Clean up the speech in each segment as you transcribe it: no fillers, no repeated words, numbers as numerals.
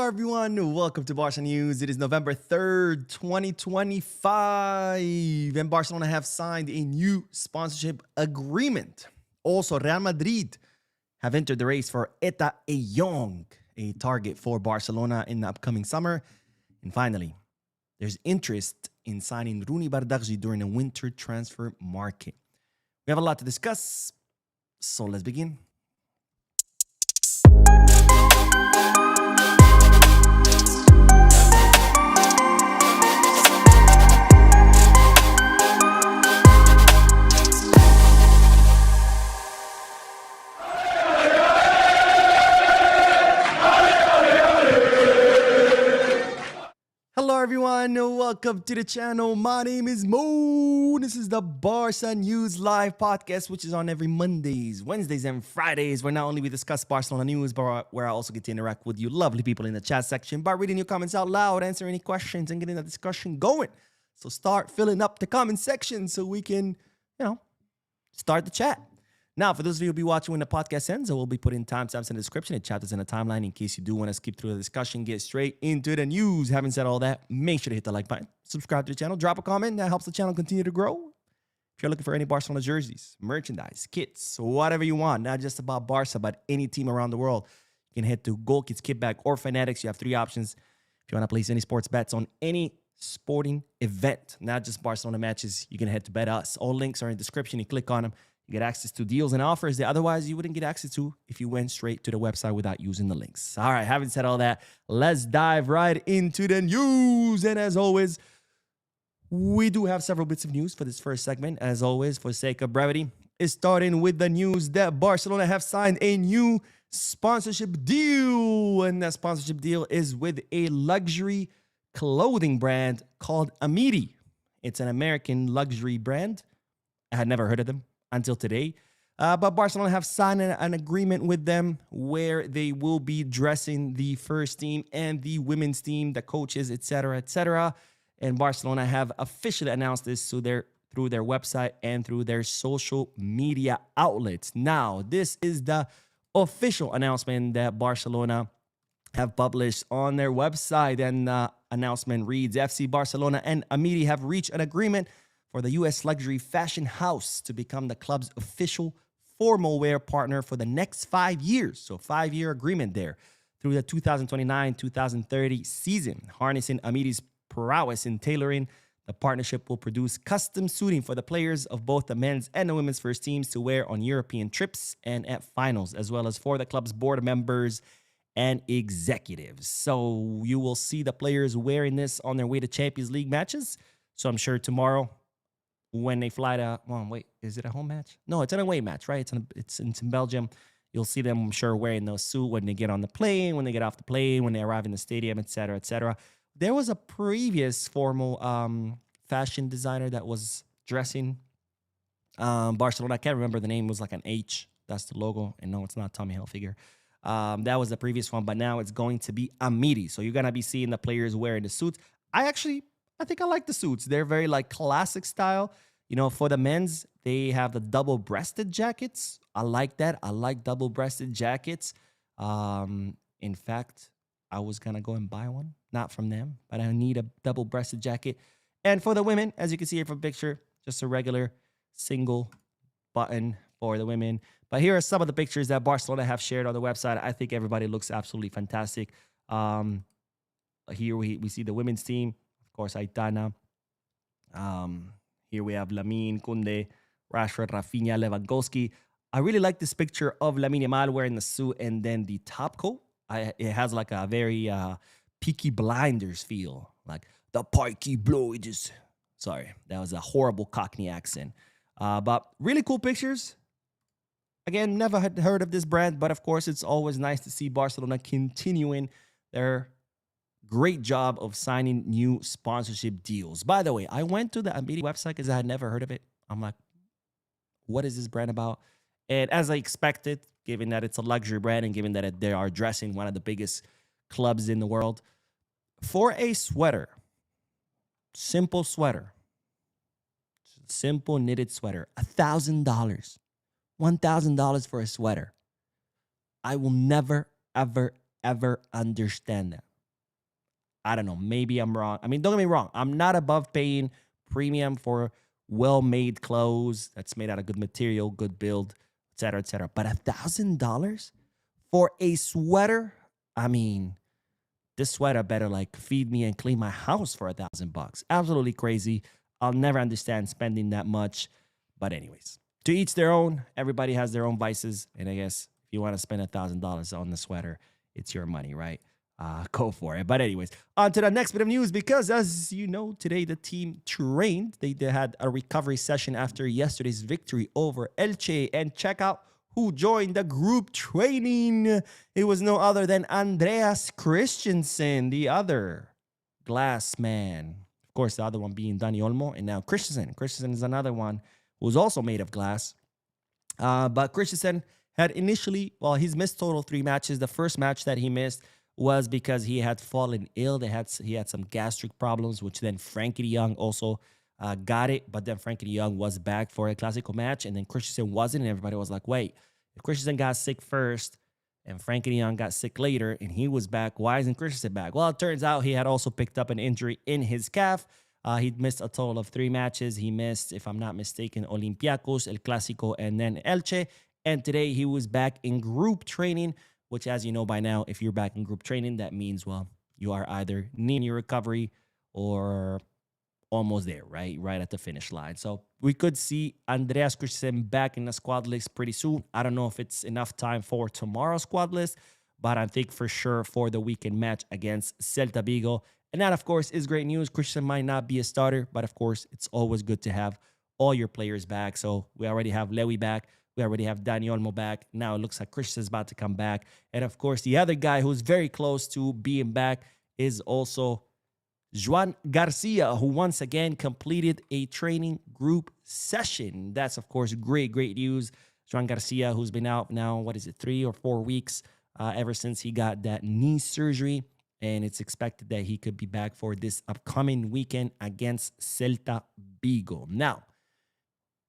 everyone. Welcome to Barca News. It is November 3rd, 2025, and Barcelona have signed a new sponsorship agreement. Also, Real Madrid have entered the race for Etta Eyong, a target for Barcelona in the upcoming summer. And finally, there's interest in signing Roony Bardaghji during the winter transfer market. We have a lot to discuss, so let's begin. Hello everyone, welcome to the channel. My name is Mo. This is the Barca News Live podcast, which is on every Mondays, Wednesdays, and Fridays, where not only we discuss Barcelona news, but where I also get to interact with you lovely people in the chat section by reading your comments out loud, answering any questions, and getting the discussion going. So start filling up the comment section so we can, start the chat. Now, for those of you who will be watching when the podcast ends, I will be putting timestamps in the description and chapters in the timeline in case you do want to skip through the discussion, get straight into the news. Having said all that, make sure to hit the like button, subscribe to the channel, drop a comment. That helps the channel continue to grow. If you're looking for any Barcelona jerseys, merchandise, kits, whatever you want, not just about Barca, but any team around the world, you can head to Goal Kits, Kitback, or Fanatics. You have three options. If you want to place any sports bets on any sporting event, not just Barcelona matches, you can head to Bet Us. All links are in the description. You click on them. You get access to deals and offers that otherwise you wouldn't get access to if you went straight to the website without using the links. All right, having said all that, let's dive right into the news. And as always, we do have several bits of news for this first segment. As always, for the sake of brevity, it's starting with the news that Barcelona have signed a new sponsorship deal. And that sponsorship deal is with a luxury clothing brand called Amiri. It's an American luxury brand. I had never heard of them until today. But Barcelona have signed an agreement with them where they will be dressing the first team and the women's team, the coaches, etc., etc. And Barcelona have officially announced this through their website and through their social media outlets. Now, this is the official announcement that Barcelona have published on their website. And the announcement reads, FC Barcelona and Amiri have reached an agreement for the U.S. luxury fashion house to become the club's official formal wear partner for the next 5 years. So 5-year agreement there through the 2029-2030 season. Harnessing Amiri's prowess in tailoring, the partnership will produce custom suiting for the players of both the men's and the women's first teams to wear on European trips and at finals, as well as for the club's board members and executives. So you will see the players wearing this on their way to Champions League matches. So I'm sure tomorrow, when they fly to, is it a home match? No, it's an away match, right? It's in Belgium. You'll see them, I'm sure, wearing those suits when they get on the plane, when they get off the plane, when they arrive in the stadium, etc., etc. There was a previous formal fashion designer that was dressing Barcelona. I can't remember the name. It was like an H. That's the logo. And no, it's not Tommy Hilfiger. That was the previous one, but now it's going to be Amiri. So you're going to be seeing the players wearing the suits. I think I like the suits. They're very classic style. For the men's, they have the double-breasted jackets. I like that. I like double-breasted jackets. In fact, I was going to go and buy one. Not from them, but I need a double-breasted jacket. And for the women, as you can see here from the picture, just a regular single button for the women. But here are some of the pictures that Barcelona have shared on the website. I think everybody looks absolutely fantastic. Here we see the women's team. Of course, Aitana. Here we have Lamine, Kunde, Rashford, Rafinha, Lewandowski. I really like this picture of Lamine Yamal wearing the suit and then the top coat. It has like a very Peaky Blinders feel. Like the Peaky Blinders. Sorry, that was a horrible Cockney accent. But really cool pictures. Again, never had heard of this brand, but of course, it's always nice to see Barcelona continuing their great job of signing new sponsorship deals. By the way, I went to the Amiri website because I had never heard of it. I'm like, what is this brand about? And as I expected, given that it's a luxury brand and given that they are addressing one of the biggest clubs in the world, for a sweater, simple sweater, simple knitted sweater, $1,000, $1,000 for a sweater. I will never, ever, ever understand that. I don't know. Maybe I'm wrong. I mean, don't get me wrong. I'm not above paying premium for well-made clothes that's made out of good material, good build, etc., etc. But $1,000 for a sweater? I mean, this sweater better like feed me and clean my house for $1,000. Absolutely crazy. I'll never understand spending that much. But anyways, to each their own. Everybody has their own vices, and I guess if you want to spend $1,000 on the sweater, it's your money, right? Go for it. But anyways, on to the next bit of news, because as you know, today the team trained. They had a recovery session after yesterday's victory over Elche. And check out who joined the group training. It was no other than Andreas Christensen, the other glass man. Of course, the other one being Dani Olmo, and now Christensen. Christensen is another one who's also made of glass. But Christensen had initially, well, he's missed total 3 matches. The first match that he missed was because he had fallen ill. He had some gastric problems, which then Frankie de Jong also got it. But then Frankie de Jong was back for a Clásico match, and then Christensen wasn't. And everybody was like, wait, if Christensen got sick first and Frankie de Jong got sick later and he was back, why isn't Christensen back? Well, it turns out he had also picked up an injury in his calf. He'd missed a total of 3 matches. He missed, if I'm not mistaken, Olympiacos, El Clásico, and then Elche. And today he was back in group training, which, as you know by now, if you're back in group training, that means, well, you are either near your recovery or almost there, right? Right at the finish line. So we could see Andreas Christensen back in the squad list pretty soon. I don't know if it's enough time for tomorrow's squad list, but I think for sure for the weekend match against Celta Vigo. And that, of course, is great news. Christensen might not be a starter, but of course, it's always good to have all your players back. So we already have Lewy back. We already have Dani Olmo back. Now it looks like Christensen's about to come back. And of course, the other guy who's very close to being back is also Joan Garcia, who once again completed a training group session. That's, of course, great news. Joan Garcia, who's been out now, 3 or 4 weeks ever since he got that knee surgery. And it's expected that he could be back for this upcoming weekend against Celta Vigo. Now,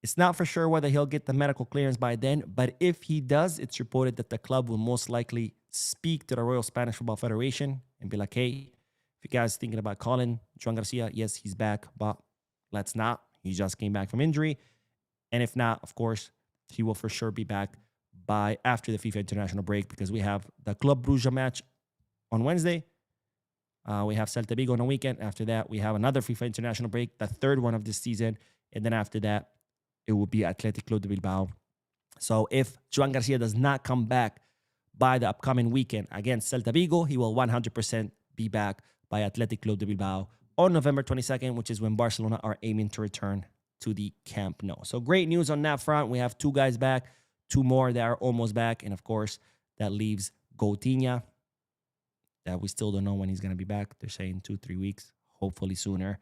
it's not for sure whether he'll get the medical clearance by then, but if he does, it's reported that the club will most likely speak to the Royal Spanish Football Federation and be like, hey, if you guys thinking about calling Joan Garcia, yes, he's back, but let's not. He just came back from injury. And if not, of course, he will for sure be back by after the FIFA international break, because we have the Club Brugge match on Wednesday. We have Celta Vigo on the weekend. After that, we have another FIFA international break, the 3rd one of this season. And then after that, it will be Athletic Club de Bilbao. So if Joan Garcia does not come back by the upcoming weekend against Celta Vigo, he will 100% be back by Athletic Club de Bilbao on November 22nd, which is when Barcelona are aiming to return to the Camp Nou. So great news on that front. We have 2 guys back, 2 more that are almost back. And of course, that leaves Coutinho, that we still don't know when he's going to be back. They're saying 2-3 weeks, hopefully sooner.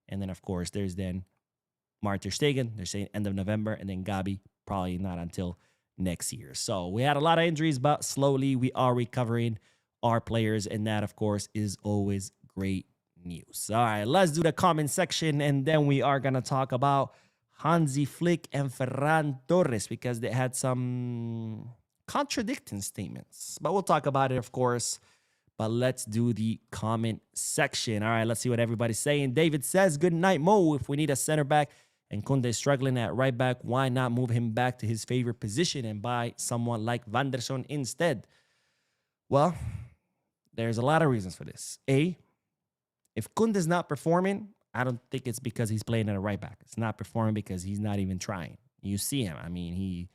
And then, of course, there's then Mark ter Stegen. They're saying end of November. And then Gabi, probably not until next year. So we had a lot of injuries, but slowly we are recovering our players. And that, of course, is always great news. All right, let's do the comment section. And then we are going to talk about Hansi Flick and Ferran Torres, because they had some contradicting statements. But we'll talk about it, of course. But let's do the comment section. All right, let's see what everybody's saying. David says, good night, Mo. If we need a center back and Kunde is struggling at right back, why not move him back to his favorite position and buy someone like Vanderson instead? Well, there's a lot of reasons for this. A, if Kunde is not performing, I don't think it's because he's playing at a right back. It's not performing because he's not even trying. You see him. I mean, he's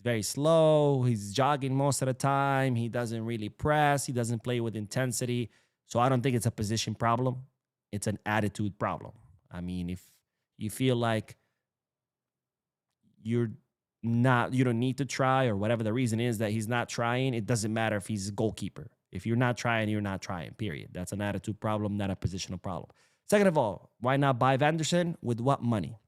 very slow. He's jogging most of the time. He doesn't really press. He doesn't play with intensity. So I don't think it's a position problem. It's an attitude problem. I mean, if you feel like you don't need to try, or whatever the reason is that he's not trying, it doesn't matter if he's a goalkeeper. If you're not trying, you're not trying, period. That's an attitude problem, not a positional problem. Second of all, why not buy Vanderson? With what money?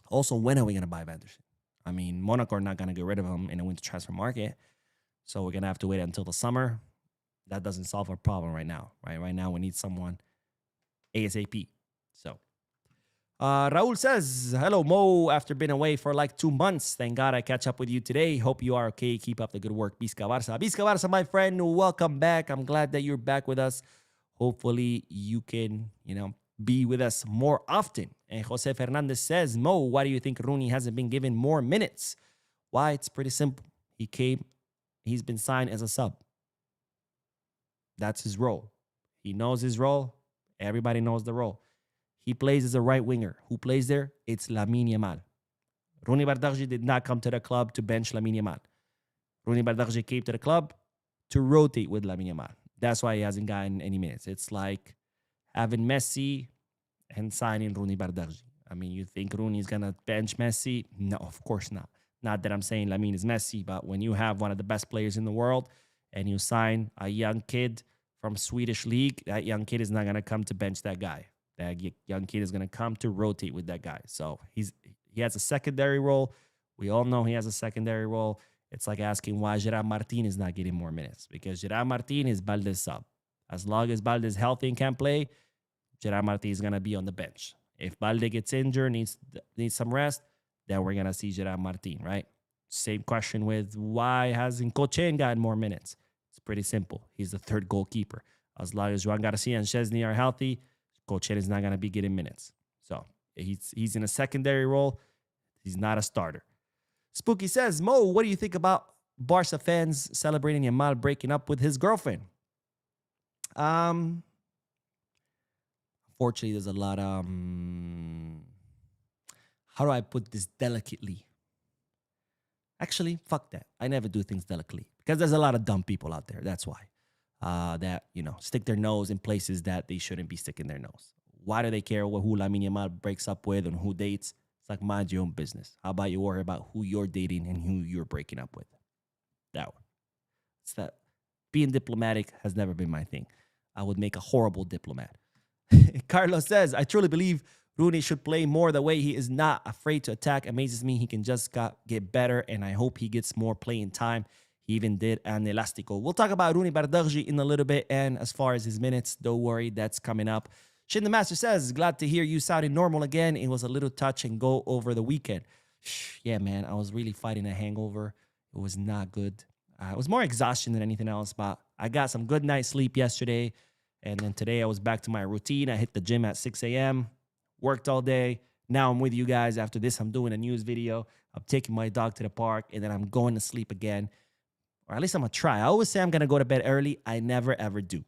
Also, when are we going to buy Vanderson? I mean, Monaco are not going to get rid of him in the winter transfer market. So we're going to have to wait until the summer. That doesn't solve our problem right now, right? Right now, we need someone ASAP. So, Raul says, hello, Mo. After being away for like 2 months, thank God I catch up with you today. Hope you are okay. Keep up the good work. Bizca Barca. Bizca Barca, my friend, welcome back. I'm glad that you're back with us Hopefully you can, be with us more often. And Jose Fernandez says, Mo, why do you think Roony hasn't been given more minutes? Why? It's pretty simple. He's been signed as a sub. That's his role. He knows his role. Everybody knows the role. He plays as a right winger. Who plays there? It's Lamine Yamal. Roony Bardaghji did not come to the club to bench Lamine Yamal. Roony Bardaghji came to the club to rotate with Lamine Yamal. That's why he hasn't gotten any minutes. It's like having Messi and signing Roony Bardaghji. I mean, you think Roony is going to bench Messi? No, of course not. Not that I'm saying Lamine is Messi, but when you have one of the best players in the world and you sign a young kid from Swedish league, that young kid is not going to come to bench that guy. That young kid is going to come to rotate with that guy. So he has a secondary role. We all know he has a secondary role. It's like asking why Gerard Martin is not getting more minutes, because Gerard Martin is Balde's sub. As long as Balde is healthy and can play, Gerard Martin is going to be on the bench. If Balde gets injured, needs some rest, then we're going to see Gerard Martin, right? Same question with why hasn't Cochen gotten more minutes? It's pretty simple. He's the third goalkeeper. As long as Juan Garcia and Szczesny are healthy, Cochen is not going to be getting minutes. So he's in a secondary role. He's not a starter. Spooky says, Mo, what do you think about Barca fans celebrating Yamal breaking up with his girlfriend? Fortunately, there's a lot of, how do I put this delicately? Actually, fuck that. I never do things delicately because there's a lot of dumb people out there. That's why. That, stick their nose in places that they shouldn't be sticking their nose. Why do they care who Lamine Yamal breaks up with and who dates? It's like, mind your own business. How about you worry about who you're dating and who you're breaking up with? That one. It's that being diplomatic has never been my thing. I would make a horrible diplomat. Carlos says, I truly believe Roony should play more the way he is not afraid to attack. Amazes me. He can just get better, and I hope he gets more playing time. He even did an elastico. We'll talk about Roony Bardaghji in a little bit, and as far as his minutes, don't worry, that's coming up. Shin the Master says, glad to hear you sounding normal again. It was a little touch and go over the weekend. Yeah, man, I was really fighting a hangover. It was not good. It was more exhaustion than anything else, but I got some good night's sleep yesterday. And then today I was back to my routine. I hit the gym at 6 a.m., worked all day. Now I'm with you guys. After this, I'm doing a news video. I'm taking my dog to the park, and then I'm going to sleep again. Or at least I'm going to try. I always say I'm going to go to bed early. I never, ever do.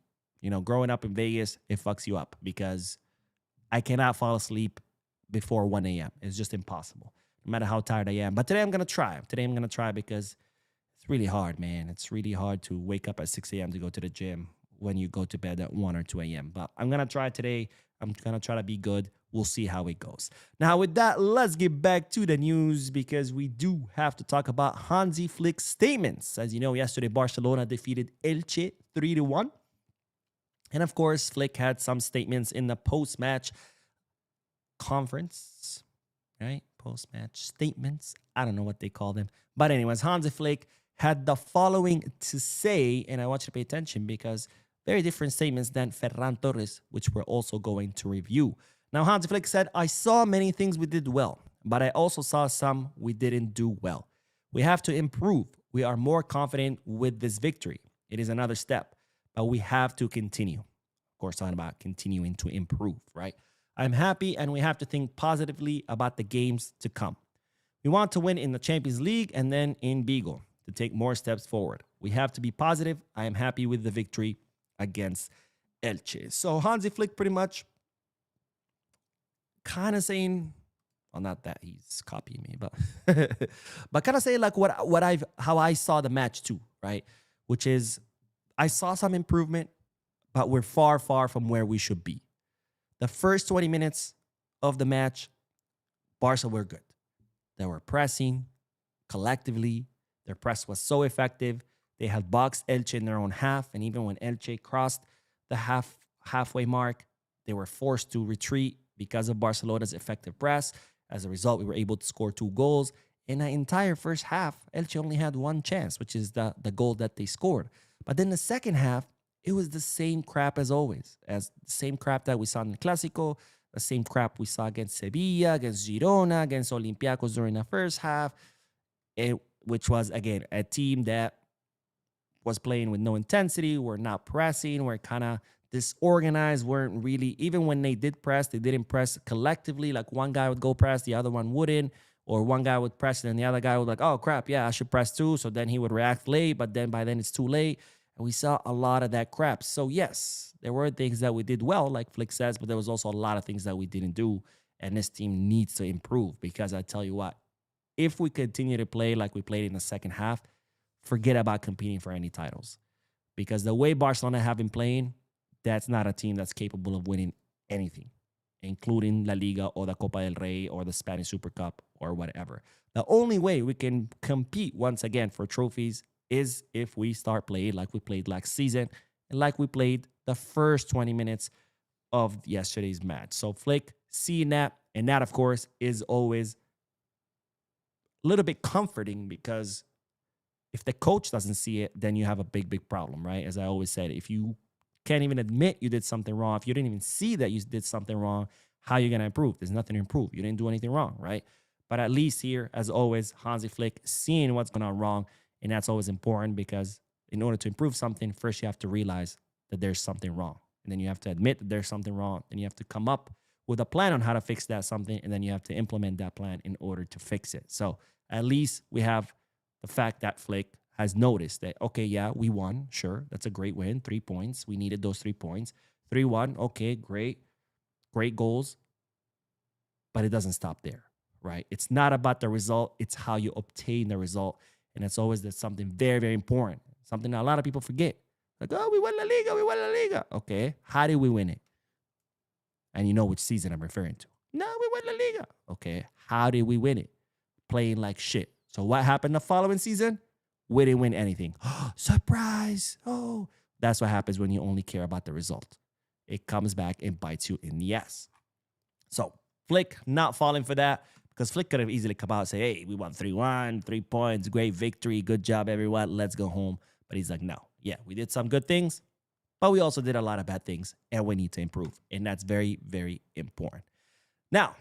Growing up in Vegas, it fucks you up because I cannot fall asleep before 1 a.m. It's just impossible, no matter how tired I am. But today I'm going to try. Today I'm going to try because it's really hard, man. It's really hard to wake up at 6 a.m. to go to the gym when you go to bed at 1 or 2 a.m. But I'm going to try today. I'm going to try to be good. We'll see how it goes. Now, with that, let's get back to the news because we do have to talk about Hansi Flick's statements. As you know, yesterday, Barcelona defeated Elche 3-1. And of course, Flick had some statements in the post-match conference, right? Post-match statements. I don't know what they call them. But anyways, Hansi Flick had the following to say, and I want you to pay attention because very different statements than Ferran Torres, which we're also going to review. Now, Hansi Flick said, I saw many things we did well, but I also saw some we didn't do well. We have to improve. We are more confident with this victory. It is another step, but we have to continue. Of course, talking about continuing to improve, right? I'm happy, and we have to think positively about the games to come. We want to win in the Champions League and then in Vigo to take more steps forward. We have to be positive. I am happy with the victory against Elche. So Hansi Flick pretty much kind of saying, well, not that he's copying me, but kind of saying like how I saw the match too, right? Which is I saw some improvement, but we're far, far from where we should be. The first 20 minutes of the match, Barca were good. They were pressing collectively. Their press was so effective. They had boxed Elche in their own half, and even when Elche crossed the halfway mark, they were forced to retreat because of Barcelona's effective press. As a result, we were able to score 2 goals. In the entire first half, Elche only had one chance, which is the goal that they scored. But then the second half, it was the same crap as always, as the same crap that we saw in the Clásico, the same crap we saw against Sevilla, against Girona, against Olympiacos during the first half, which was, again, a team that was playing with no intensity. We're not pressing. We're kind of disorganized, weren't really, even when they did press, they didn't press collectively. Like one guy would go press, the other one wouldn't, or one guy would press and then the other guy would like, oh crap, yeah, I should press too. So then he would react late, but then by then it's too late. And we saw a lot of that crap. So yes, there were things that we did well, like Flick says, but there was also a lot of things that we didn't do. And this team needs to improve, because I tell you what, if we continue to play like we played in the second half, forget about competing for any titles. Because the way Barcelona have been playing, that's not a team that's capable of winning anything, including La Liga or the Copa del Rey or the Spanish Super Cup or whatever. The only way we can compete once again for trophies is if we start playing like we played last season and like we played the first 20 minutes of yesterday's match. So Flick seeing that, and that, of course, is always a little bit comforting, because if the coach doesn't see it, then you have a big, big problem, right? As I always said, if you can't even admit you did something wrong, if you didn't even see that you did something wrong, how are you going to improve? There's nothing to improve. You didn't do anything wrong, right? But at least here, as always, Hansi Flick seeing what's going on wrong, and that's always important, because in order to improve something, first you have to realize that there's something wrong. And then you have to admit that there's something wrong. And you have to come up with a plan on how to fix that something, and then you have to implement that plan in order to fix it. So at least we have the fact that Flick has noticed that, okay, yeah, we won. Sure, that's a great win. 3 points. We needed those 3 points. 3-1. Okay, great. Great goals. But it doesn't stop there, right? It's not about the result. It's how you obtain the result. And it's always that's something very, very important. Something that a lot of people forget. Like, oh, we won La Liga. We won La Liga. Okay, how did we win it? And you know which season I'm referring to. No, we won La Liga. Okay, how did we win it? Playing like shit. So what happened the following season? We didn't win anything. Surprise. Oh, that's what happens when you only care about the result. It comes back and bites you in the ass. So Flick not falling for that, because Flick could have easily come out and say, hey, we won 3-1, 3 points, great victory, good job, everyone, let's go home. But he's like, no, yeah, we did some good things, but we also did a lot of bad things, and we need to improve. And that's very, very important. Now,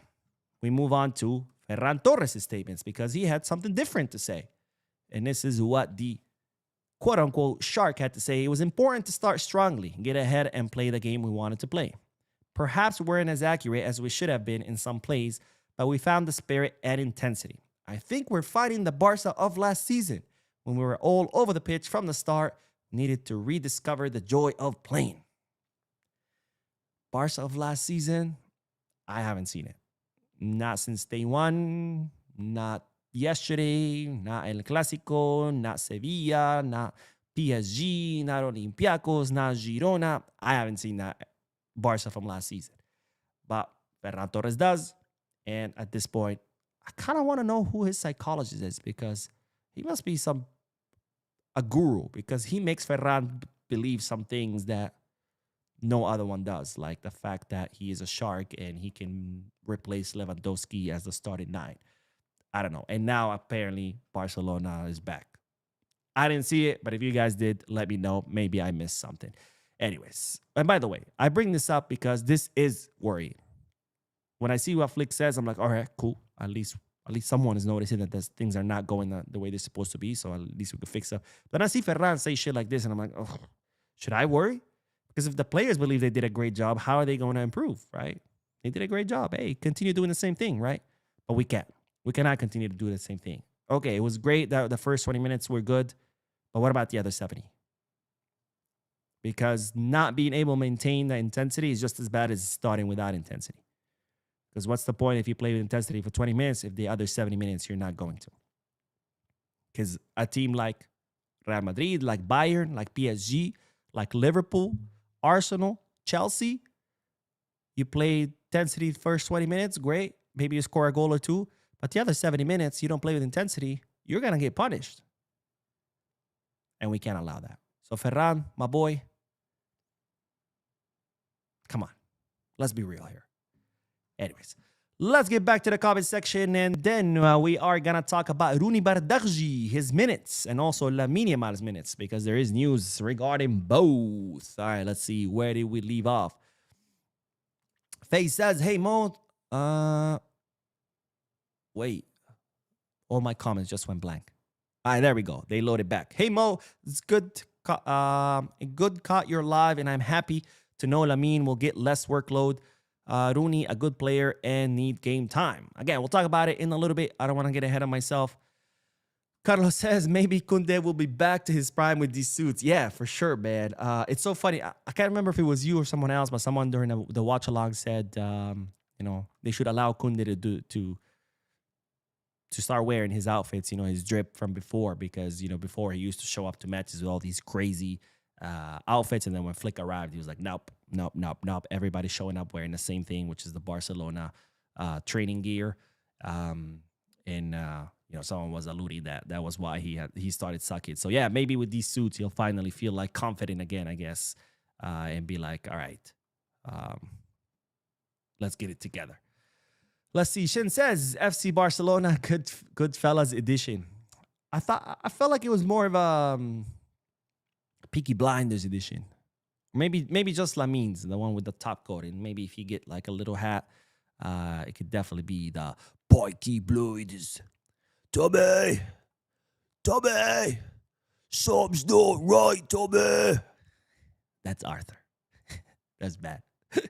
we move on to Ferran Torres' statements, because he had something different to say. And this is what the quote-unquote shark had to say. It was important to start strongly, get ahead, and play the game we wanted to play. Perhaps we weren't as accurate as we should have been in some plays, but we found the spirit and intensity. I think we're fighting the Barca of last season, when we were all over the pitch from the start, needed to rediscover the joy of playing. Barca of last season, I haven't seen it. Not since day one, not yesterday, not El Clásico, not Sevilla, not PSG, not Olympiacos, not Girona. I haven't seen that Barca from last season. But Ferran Torres does. And at this point, I kind of want to know who his psychologist is, because he must be a guru, because he makes Ferran believe some things that no other one does, like the fact that he is a shark and he can replace Lewandowski as the starting 9. I don't know. And now apparently Barcelona is back. I didn't see it, but if you guys did, let me know. Maybe I missed something. Anyways, and by the way, I bring this up because this is worrying. When I see what Flick says, I'm like, all right, cool. At least someone is noticing that things are not going the way they're supposed to be, so at least we can fix it. Then I see Ferran say shit like this, and I'm like, oh, should I worry? Because if the players believe they did a great job, how are they going to improve, right? They did a great job. Hey, continue doing the same thing, right? But we can't. We cannot continue to do the same thing. Okay, it was great that the first 20 minutes were good, but what about the other 70? Because not being able to maintain the intensity is just as bad as starting without intensity. Because what's the point if you play with intensity for 20 minutes if the other 70 minutes you're not going to? Because a team like Real Madrid, like Bayern, like PSG, like Liverpool, Arsenal, Chelsea, you play intensity first 20 minutes, great. Maybe you score a goal or two. But the other 70 minutes, you don't play with intensity, you're going to get punished. And we can't allow that. So Ferran, my boy, come on. Let's be real here. Anyways, let's get back to the comment section. And then we are going to talk about Roony Bardaghji, his minutes, and also Lamine Yamal's minutes, because there is news regarding both. All right, let's see. Where did we leave off? Faye says, hey, Mo, wait, all my comments just went blank. All right, there we go. They loaded back. Hey, Mo, it's good. Good caught you're live, and I'm happy to know Lamine will get less workload. Roony, a good player and need game time. Again, we'll talk about it in a little bit. I don't want to get ahead of myself. Carlos says maybe Kunde will be back to his prime with these suits. Yeah, for sure, man. It's so funny. I can't remember if it was you or someone else, but someone during the watch along said, they should allow Kunde to start wearing his outfits, his drip from before, because, before he used to show up to matches with all these crazy outfits. And then when Flick arrived, he was like, nope. Everybody's showing up wearing the same thing, which is the Barcelona training gear. Someone was alluding that was why he started sucking. So yeah, maybe with these suits, he'll finally feel like confident again, I guess, and be like, all right, let's get it together. Let's see. Shin says FC Barcelona Goodfellas edition. I felt like it was more of a Peaky Blinders edition. Maybe just Lamine's, the one with the top coat, and maybe if you get like a little hat, it could definitely be the Peaky Blinders. Tommy, something's not right, Tommy. That's Arthur. That's bad.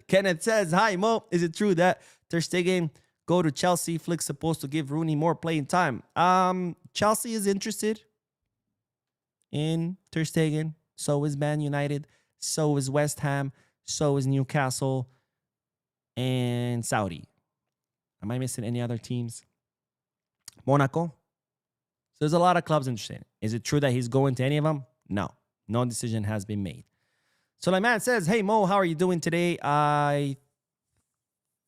Kenneth says, hi, Mo. Is it true that Ter Stegen go to Chelsea? Flick's supposed to give Roony more playing time. Chelsea is interested in Ter Stegen. So is Man United. So is West Ham. So is Newcastle. And Saudi. Am I missing any other teams? Monaco. So there's a lot of clubs interested. Is it true that he's going to any of them? No. No decision has been made. So my man says, hey, Mo, how are you doing today? I'm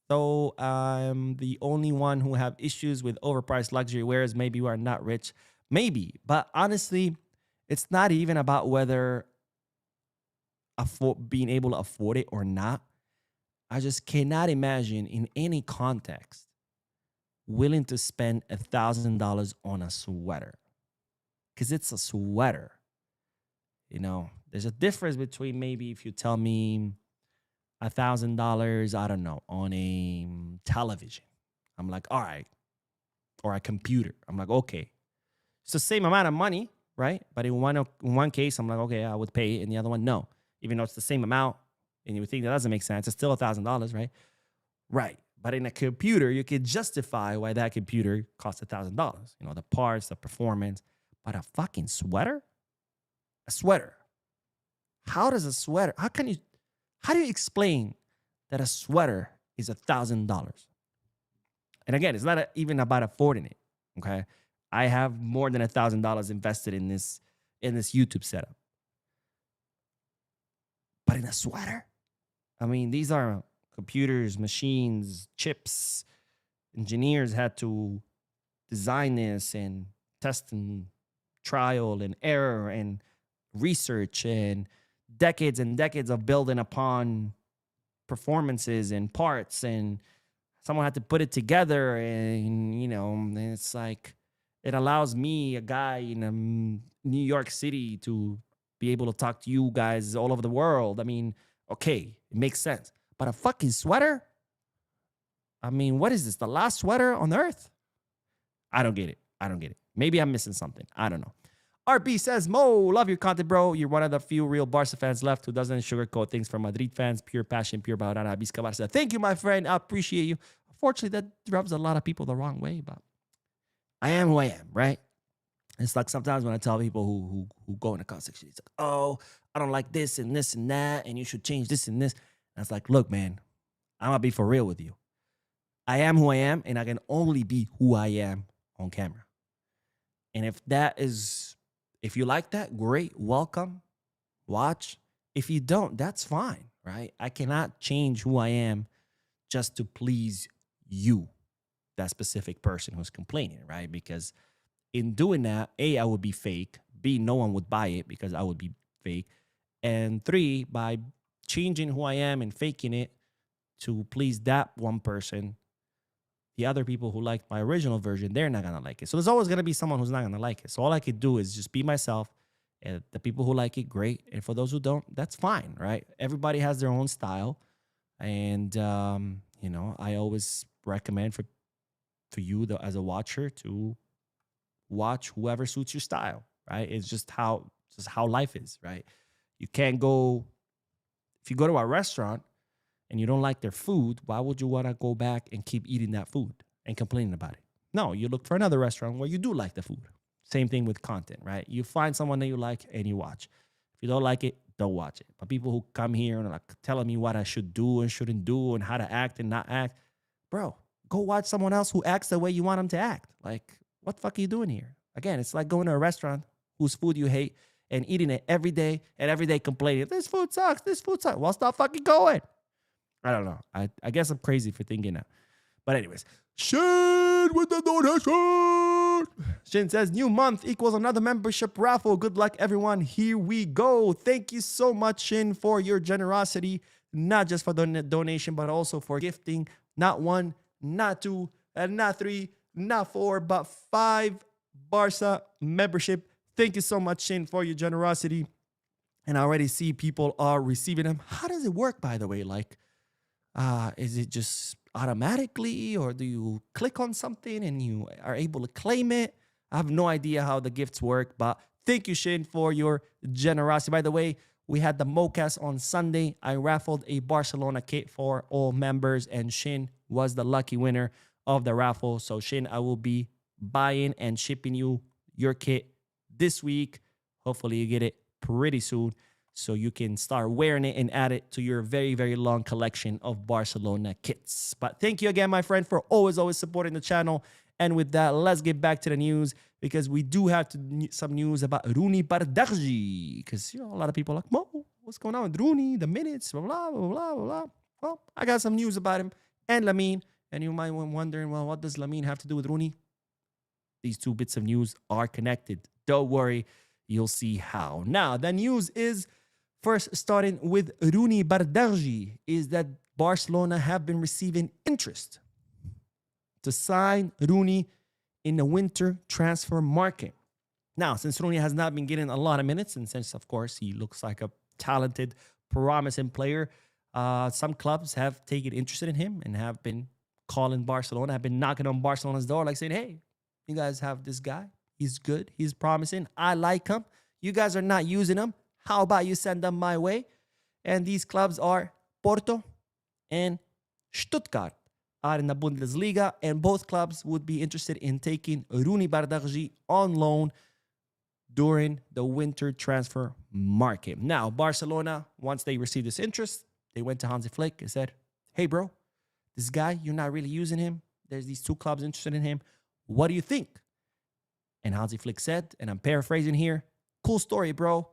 the only one who have issues with overpriced luxury wears. Maybe you are not rich. Maybe. But honestly, it's not even about whether being able to afford it or not. I just cannot imagine in any context willing to spend $1,000 on a sweater. Because it's a sweater. There's a difference between maybe if you tell me $1,000, I don't know, on a television. I'm like, all right. Or a computer. I'm like, okay. It's the same amount of money, right? But in one case, I'm like, okay, I would pay it. In the other one, no. Even though it's the same amount, and you would think that doesn't make sense. It's still $1,000, right? Right. But in a computer, you could justify why that computer costs $1,000. The parts, the performance. But a fucking sweater? A sweater. How does a sweater? How do you explain that a sweater is $1,000? And again, it's not even about affording it. Okay. I have more than $1,000 invested in this YouTube setup. But in a sweater? I mean, these are computers, machines, chips. Engineers had to design this and test and trial and error and research and decades of building upon performances and parts, and someone had to put it together. And it's like, it allows me, a guy in New York City, to be able to talk to you guys all over the world. I mean, okay, it makes sense. But a fucking sweater? I mean, what is this? The last sweater on earth? I don't get it. Maybe I'm missing something. I don't know. RP says, Mo, love your content, bro. You're one of the few real Barca fans left who doesn't sugarcoat things for Madrid fans. Pure passion, pure Barca. Barca. Thank you, my friend. I appreciate you. Unfortunately, that rubs a lot of people the wrong way, but I am who I am, right? It's like sometimes when I tell people who go in the comment section, it's like, oh, I don't like this and this and that, and you should change this and this. And it's like, look, man, I'm going to be for real with you. I am who I am, and I can only be who I am on camera. And if you like that, great, welcome, watch. If you don't, that's fine, right? I cannot change who I am just to please you, that specific person who's complaining, right? Because in doing that, A, I would be fake. B, no one would buy it because I would be fake. And 3, by changing who I am and faking it to please that one person, the other people who liked my original version, they're not going to like it. So there's always going to be someone who's not going to like it. So all I could do is just be myself. And the people who like it, great. And for those who don't, that's fine, right? Everybody has their own style. And, I always recommend for you as a watcher to watch whoever suits your style, right? It's just how life is, right? You can't go If you go to a restaurant and you don't like their food, why would you want to go back and keep eating that food and complaining about it? No, you look for another restaurant where you do like the food. Same thing with content, right? You find someone that you like and you watch. If you don't like it, don't watch it. But people who come here and are like telling me what I should do and shouldn't do and how to act and not act, bro, go watch someone else who acts the way you want them to act. Like, what the fuck are you doing here? Again, it's like going to a restaurant whose food you hate and eating it every day and every day complaining, this food sucks, this food sucks. Well, stop fucking going. I don't know. I guess I'm crazy for thinking that. But anyways, Shin with the donation. Shin says, new month equals another membership raffle. Good luck, everyone. Here we go. Thank you so much, Shin, for your generosity. Not just for the donation, but also for gifting. Not one, not two, and not three, not four, but 5 Barca membership. Thank you so much, Shin, for your generosity. And I already see people are receiving them. How does it work, by the way? Like, is it just automatically, or do you click on something and you are able to claim it? I have no idea how the gifts work, but thank you, Shin, for your generosity. By the way, we had the MoCast on Sunday. I raffled a Barcelona kit for all members, and Shin was the lucky winner of the raffle. So, Shin, I will be buying and shipping you your kit this week. Hopefully, you get it pretty soon, so you can start wearing it and add it to your very, very long collection of Barcelona kits. But thank you again, my friend, for always supporting the channel. And with that, let's get back to the news, because we do have some news about Roony Bardaghji. Because, you know, a lot of people are like, Mo, what's going on with Roony? The minutes, blah, blah, blah, blah, blah. Well, I got some news about him and Lamine. And you might be wondering, well, what does Lamine have to do with Roony? These two bits of news are connected. Don't worry, you'll see how. Now, the news is, first, starting with Roony Bardaghji, is that Barcelona have been receiving interest to sign Roony in the winter transfer market. Now, since Roony has not been getting a lot of minutes, and since, of course, he looks like a talented, promising player, some clubs have taken interest in him and have been calling Barcelona, have been knocking on Barcelona's door, like saying, hey, you guys have this guy. He's good. He's promising. I like him. You guys are not using him. How about you send them my way? And these clubs are Porto and Stuttgart are in the Bundesliga, and both clubs would be interested in taking Roony Bardaghji on loan during the winter transfer market. Now, Barcelona, once they received this interest, they went to Hansi Flick and said, hey, bro, this guy, you're not really using him. There's these two clubs interested in him. What do you think? And Hansi Flick said, and I'm paraphrasing here, cool story, bro.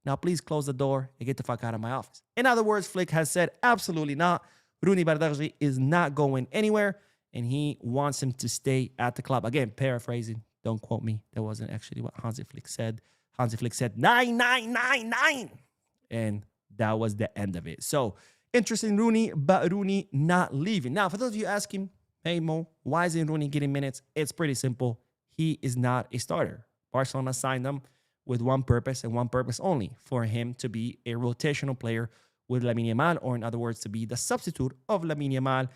Now, please close the door and get the fuck out of my office. In other words, Flick has said, absolutely not. Roony Bardaghji is not going anywhere, and he wants him to stay at the club. Again, paraphrasing. Don't quote me. That wasn't actually what Hansi Flick said. Hansi Flick said 9999. And that was the end of it. So, interest in Roony, but Roony not leaving. Now, for those of you asking, hey, Mo, why isn't Roony getting minutes? It's pretty simple. He is not a starter. Barcelona signed him with one purpose and one purpose only, for him to be a rotational player with Lamine Yamal, or in other words, to be the substitute of Lamine Yamal.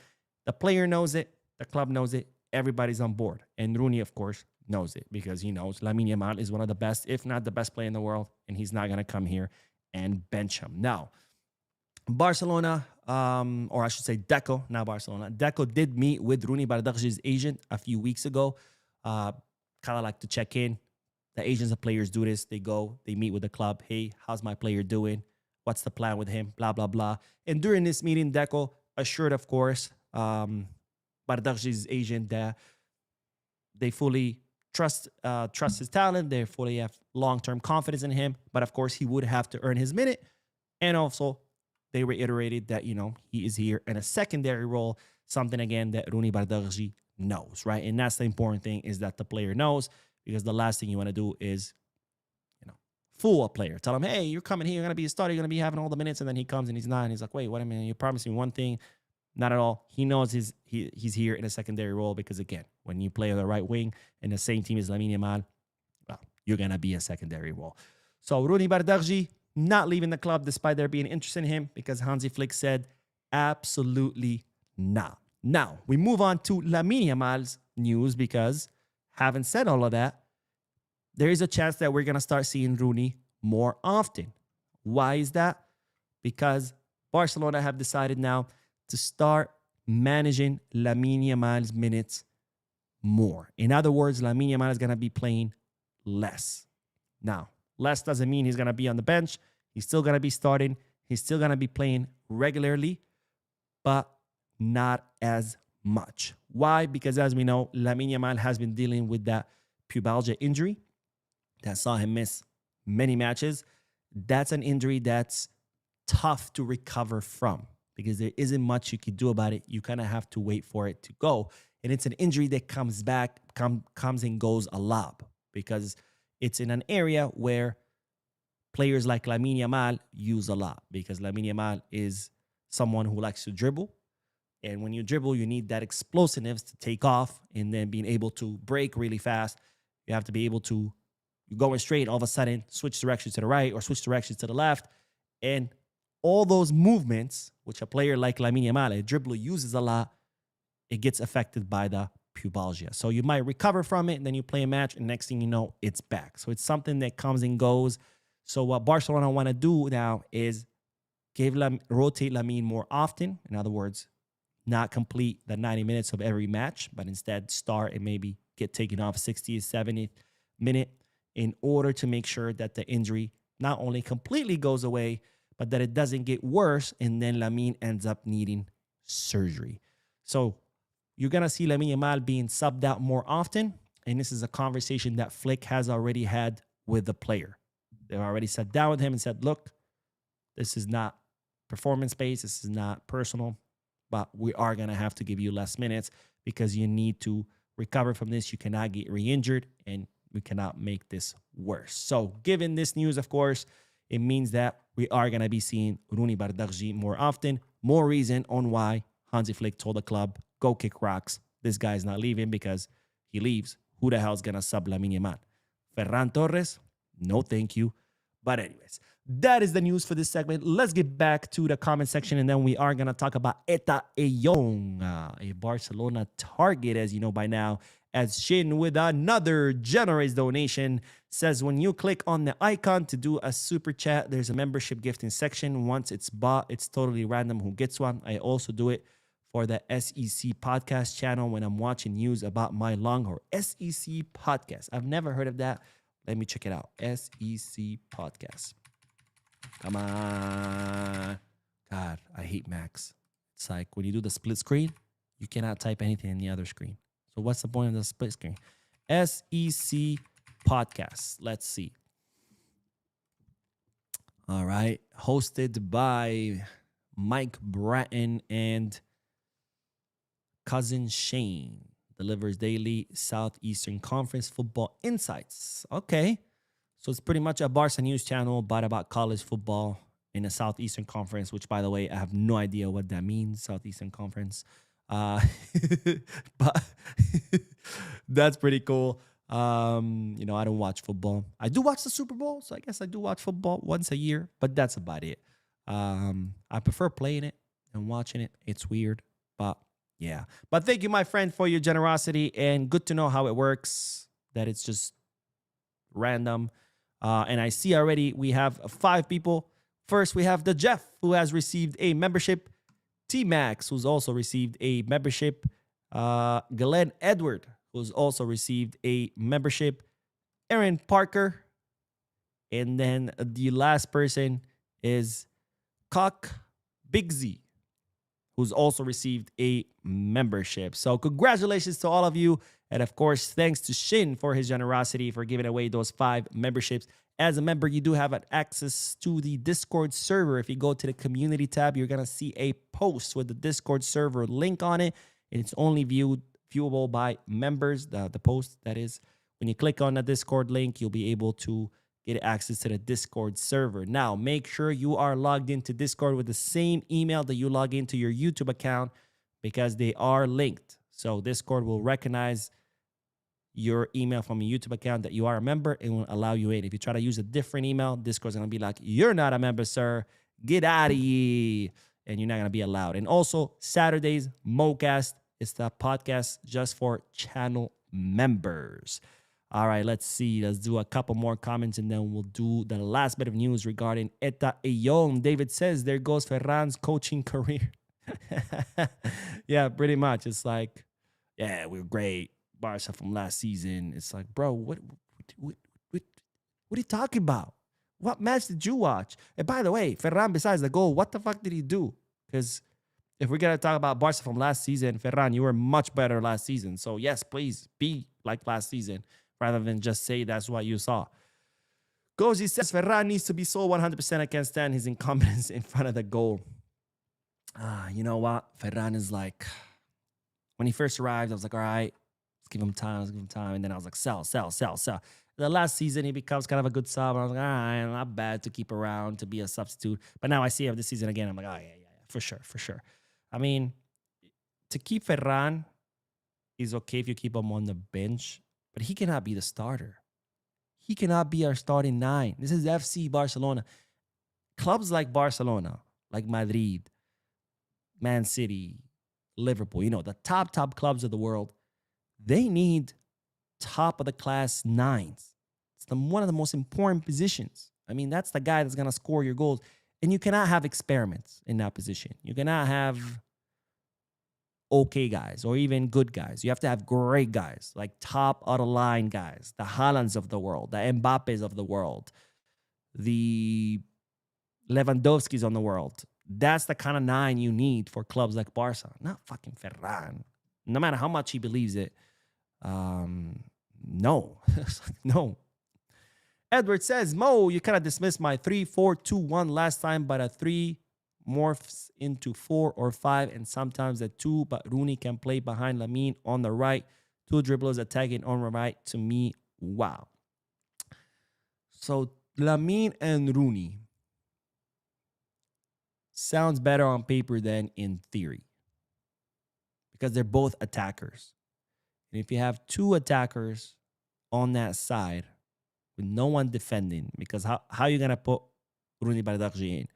The player knows it. The club knows it. Everybody's on board. And Roony, of course, knows it, because he knows Lamine Yamal is one of the best, if not the best player in the world, and he's not going to come here and bench him. Now, Barcelona, or I should say Deco, not Barcelona. Deco did meet with Roony Bardaghji's agent a few weeks ago. Kind of like to check in. The agents of players do this. They go, they meet with the club. Hey, how's my player doing? What's the plan with him? Blah, blah, blah. And during this meeting, Deco assured, of course, Bardaghji's agent that they fully trust his talent. They fully have long-term confidence in him. But, of course, he would have to earn his minute. And also, they reiterated that, you know, he is here in a secondary role, something, again, that Roony Bardaghji knows, right? And that's the important thing, is that the player knows, because the last thing you want to do is, you know, fool a player. Tell him, hey, you're coming here, you're going to be a starter, you're going to be having all the minutes, and then he comes and he's not, and he's like, wait, what a minute, you promised me one thing. Not at all. He knows he's here in a secondary role, because, again, when you play on the right wing in the same team as Lamine Yamal, well, you're going to be a secondary role. So Roony Bardaghji not leaving the club despite there being interest in him, because Hansi Flick said absolutely not. Now, we move on to Lamine Yamal's news, because having said all of that, there is a chance that we're going to start seeing Roony more often. Why is that? Because Barcelona have decided now to start managing Lamine Yamal's minutes more. In other words, Lamine Yamal is going to be playing less. Now, less doesn't mean he's going to be on the bench. He's still going to be starting. He's still going to be playing regularly, but not as much. Why? Because as we know, Lamine Yamal has been dealing with that pubalgia injury that saw him miss many matches. That's an injury that's tough to recover from because there isn't much you can do about it. You kind of have to wait for it to go. And it's an injury that comes back, comes and goes a lot because it's in an area where players like Lamine Yamal use a lot because Lamine Yamal is someone who likes to dribble. And when you dribble, you need that explosiveness to take off and then being able to break really fast. You have to be able to, you're going straight, all of a sudden, switch directions to the right or switch directions to the left. And all those movements, which a player like Lamine Yamal, a dribbler, uses a lot, it gets affected by the pubalgia. So you might recover from it, and then you play a match, and next thing you know, it's back. So it's something that comes and goes. So what Barcelona want to do now is rotate Lamine more often. In other words, not complete the 90 minutes of every match, but instead start and maybe get taken off 60th, 70th minute in order to make sure that the injury not only completely goes away, but that it doesn't get worse, and then Lamine ends up needing surgery. So you're going to see Lamine Yamal being subbed out more often, and this is a conversation that Flick has already had with the player. They've already sat down with him and said, look, this is not performance-based, this is not personal, but we are going to have to give you less minutes because you need to recover from this. You cannot get re-injured, and we cannot make this worse. So given this news, of course, it means that we are going to be seeing Roony Bardaghji more often. More reason on why Hansi Flick told the club, go kick rocks. This guy's not leaving because he leaves. Who the hell's going to sub Lamine Yamal? Ferran Torres? No, thank you. But anyways, that is the news for this segment. Let's get back to the comment section, and then we are going to talk about Etta Eyong, a Barcelona target, as you know by now, as Shin with another generous donation says, when you click on the icon to do a super chat, there's a membership gifting section. Once it's bought, it's totally random who gets one. I also do it for the SEC podcast channel when I'm watching news about my Longhorn. SEC podcast. I've never heard of that. Let me check it out. SEC podcast. Come on. God, I hate Macs. It's like when you do the split screen, you cannot type anything in the other screen. So what's the point of the split screen? SEC podcast. Let's see. All right. Hosted by Mike Bratton and Cousin Shane. Delivers daily Southeastern Conference football insights. Okay. So it's pretty much a Barca news channel, but about college football in the Southeastern Conference, which, by the way, I have no idea what that means, Southeastern Conference. But that's pretty cool. I don't watch football. I do watch the Super Bowl, so I guess I do watch football once a year, but that's about it. I prefer playing it and watching it. It's weird, but yeah. But thank you, my friend, for your generosity, and good to know how it works, that it's just random. And I see already we have 5 people. First, we have the Jeff, who has received a membership. T-Max, who's also received a membership. Glenn Edward, who's also received a membership. Aaron Parker. And then the last person is Cock Bigsy, who's also received a membership. So congratulations to all of you. And of course, thanks to Shin for his generosity for giving away those 5 memberships. As a member, you do have access to the Discord server. If you go to the community tab, you're going to see a post with the Discord server link on it. And it's only viewable by members, the post that is. When you click on the Discord link, you'll be able to get access to the Discord server. Now, make sure you are logged into Discord with the same email that you log into your YouTube account, because they are linked. So Discord will recognize your email from a YouTube account that you are a member and will allow you in. If you try to use a different email, Discord's going to be like, you're not a member, sir. Get out of here. And you're not going to be allowed. And also, Saturdays, MoCast is the podcast just for channel members. All right, let's see. Let's do a couple more comments and then we'll do the last bit of news regarding Etta Eyong. David says, there goes Ferran's coaching career. Yeah, pretty much. It's like, yeah, we're great. Barca from last season. It's like, bro, what, what are you talking about? What match did you watch? And by the way, Ferran, besides the goal, what the fuck did he do? Because if we're going to talk about Barca from last season, Ferran, you were much better last season. So yes, please be like last season rather than just say that's what you saw. Gozi says Ferran needs to be sold 100%. I can't stand his incompetence in front of the goal. You know what? Ferran is like, when he first arrived, I was like, all right, let's give him time. And then I was like, sell. The last season, he becomes kind of a good sub. And I was like, all right, not bad to keep around, to be a substitute. But now I see him this season again. I'm like, oh, yeah, for sure. I mean, to keep Ferran is okay if you keep him on the bench, but he cannot be the starter. He cannot be our starting 9. This is FC Barcelona. Clubs like Barcelona, like Madrid, Man City, Liverpool, the top clubs of the world, they need top of the class 9s. It's one of the most important positions. I mean, that's the guy that's going to score your goals. And you cannot have experiments in that position. You cannot have okay guys or even good guys. You have to have great guys, like top of the line guys, the Haalands of the world, the Mbappes of the world, the Lewandowskis on the world. That's the kind of 9 you need for clubs like Barca, not fucking Ferran. No matter how much he believes it. No. No. Edward says, Mo, you kind of dismissed my 3-4-2-1 last time, but a 3 morphs into 4 or 5, and sometimes a 2, but Roony can play behind Lamine on the right. 2 dribblers attacking on the right. To me, wow. So Lamine and Roony sounds better on paper than in theory because they're both attackers. And if you have 2 attackers on that side with no one defending, because how are you going to put Roony Bardaghji in?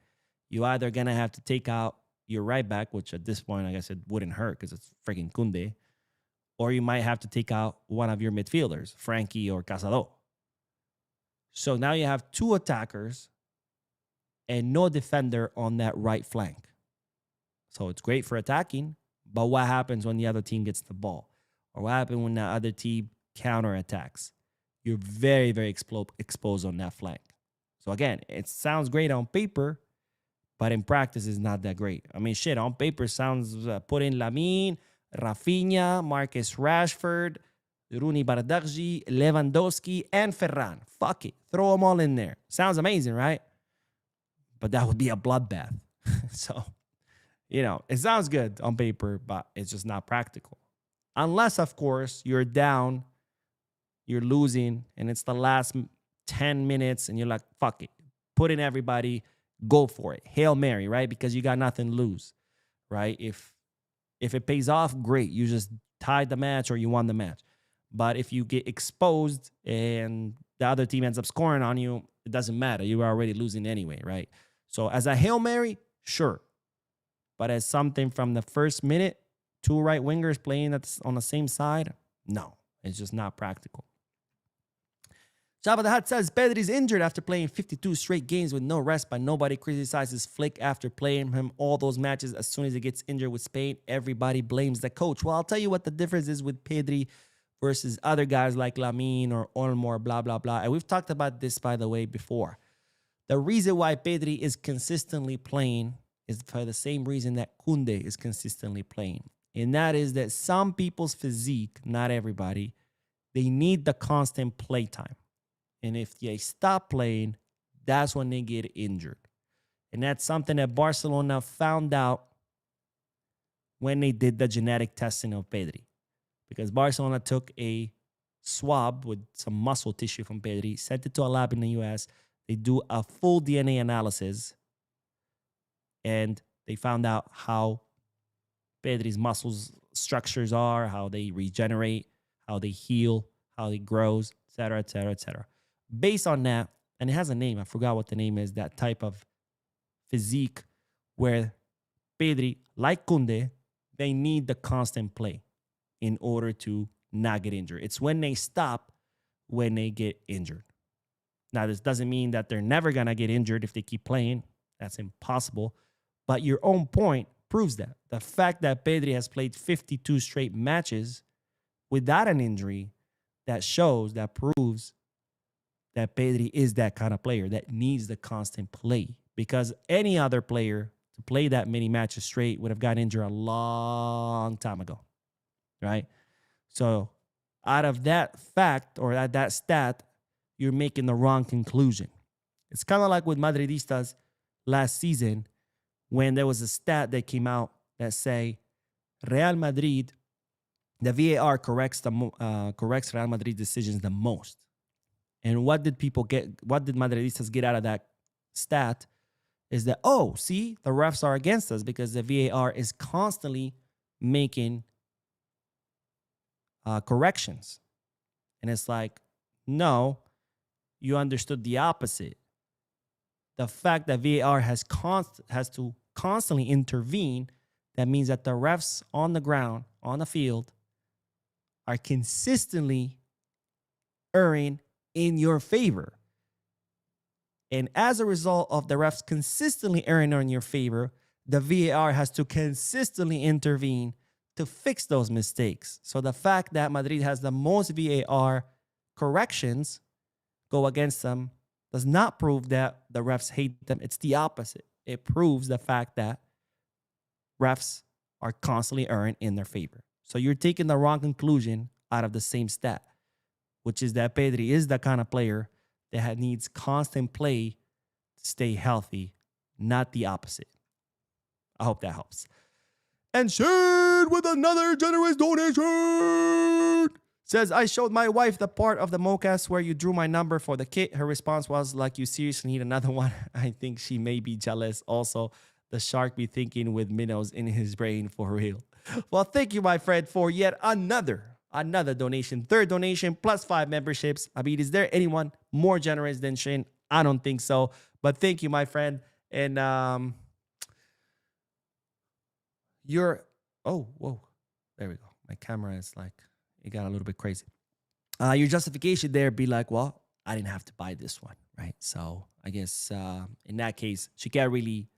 You either going to have to take out your right back, which at this point, I guess it wouldn't hurt because it's freaking Koundé, or you might have to take out one of your midfielders, Frankie or Casado. So now you have 2 attackers and no defender on that right flank. So it's great for attacking, but what happens when the other team gets the ball? Or what happens when the other team counterattacks? You're very, very exposed on that flank. So again, it sounds great on paper, but in practice it's not that great. I mean, shit, on paper sounds put in Lamine, Rafinha, Marcus Rashford, Roony Bardaghji, Lewandowski, and Ferran. Fuck it. Throw them all in there. Sounds amazing, right? But that would be a bloodbath. So, it sounds good on paper, but it's just not practical. Unless, of course, you're down, you're losing, and it's the last 10 minutes, and you're like, fuck it. Put in everybody, go for it. Hail Mary, right? Because you got nothing to lose, right? If it pays off, great. You just tied the match or you won the match. But if you get exposed and the other team ends up scoring on you, it doesn't matter. You are already losing anyway, right? So as a Hail Mary, sure. But as something from the first minute, 2 right wingers playing on the same side, no. It's just not practical. Jabba the Hutt says, Pedri's injured after playing 52 straight games with no rest, but nobody criticizes Flick after playing him all those matches. As soon as he gets injured with Spain, everybody blames the coach. Well, I'll tell you what the difference is with Pedri versus other guys like Lamine or Olmo, blah, blah, blah. And we've talked about this, by the way, before. The reason why Pedri is consistently playing is for the same reason that Koundé is consistently playing. And that is that some people's physique, not everybody, they need the constant play time. And if they stop playing, that's when they get injured. And that's something that Barcelona found out when they did the genetic testing of Pedri. Because Barcelona took a swab with some muscle tissue from Pedri, sent it to a lab in the US. They do a full DNA analysis, and they found out how Pedri's muscles structures are, how they regenerate, how they heal, how he grows, etc., etc., etc. Based on that, and it has a name, I forgot what the name is, that type of physique where Pedri, like Koundé, they need the constant play in order to not get injured. It's when they stop when they get injured. Now, this doesn't mean that they're never going to get injured if they keep playing. That's impossible. But your own point proves that. The fact that Pedri has played 52 straight matches without an injury, that proves that Pedri is that kind of player that needs the constant play. Because any other player to play that many matches straight would have gotten injured a long time ago, right? So out of that fact or that stat, you're making the wrong conclusion. It's kind of like with Madridistas last season when there was a stat that came out that say Real Madrid, the VAR corrects Real Madrid decisions the most. And what did Madridistas get out of that stat? Is that, oh, see, the refs are against us because the VAR is constantly making corrections. And it's like, no, you understood the opposite. The fact that VAR has to constantly intervene, that means that the refs on the ground, on the field, are consistently erring in your favor. And as a result of the refs consistently erring in your favor, the VAR has to consistently intervene to fix those mistakes. So the fact that Madrid has the most VAR corrections go against them does not prove that the refs hate them. It's the opposite. It proves the fact that refs are constantly erring in their favor. So you're taking the wrong conclusion out of the same stat, which is that Pedri is the kind of player that needs constant play to stay healthy, not the opposite. I hope that helps. And Shane with another generous donation says, I showed my wife the part of the mocas where you drew my number for the kit. Her response was like, you seriously need another one? I think she may be jealous. Also, the shark be thinking with minnows in his brain for real. Well, thank you, my friend, for yet another donation. Third donation plus 5 memberships. I mean, is there anyone more generous than Shane? I don't think so. But thank you, my friend. And whoa. There we go. My camera is like, it got a little bit crazy. Your justification there be like, well, I didn't have to buy this one, right? So I guess in that case, she can't really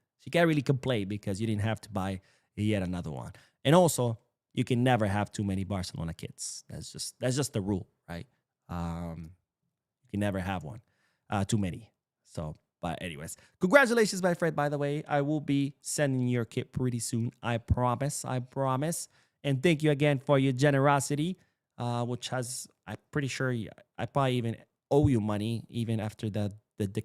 complain because you didn't have to buy yet another one. And also, you can never have too many Barcelona kits. That's just the rule, right? You can never have too many. So, but anyways, congratulations, my friend. By the way, I will be sending your kit pretty soon. I promise. And thank you again for your generosity, which I'm pretty sure I probably even owe you money even after the